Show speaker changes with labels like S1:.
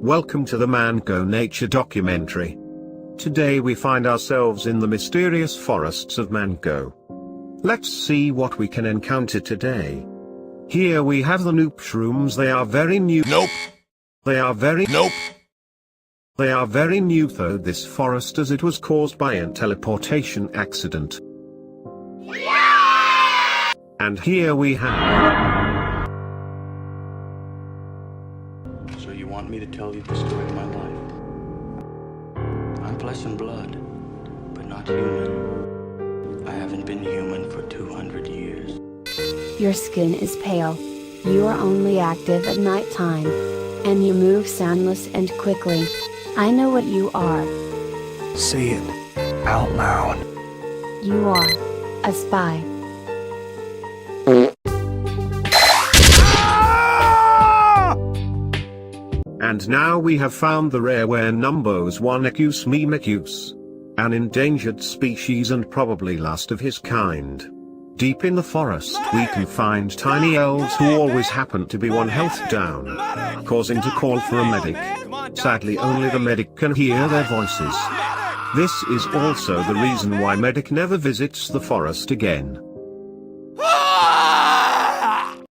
S1: Welcome to the Mannco nature documentary. Today we find ourselves in the mysterious forests of Mannco. Let's see what we can encounter today. Here we have the nope shrooms. They are very new.
S2: Nope.
S1: They are very
S2: Nope.
S1: They are very new though this forest, as it was caused by a teleportation accident. And here we have...
S3: So you want me to tell you the story of my life? I'm flesh and blood, but not human. I haven't been human for 200 years.
S4: Your skin is pale. You are only active at night time. And you move soundless and quickly. I know what you are.
S2: Say it out loud.
S4: You are a spy.
S1: And now we have found the rare numbers 1 Ecus mimicus. An endangered species and probably last of his kind. Deep in the forest we can find tiny elves who always happen to be one health down, causing to call for a medic. Sadly only the medic can hear their voices. This is also the reason why medic never visits the forest again.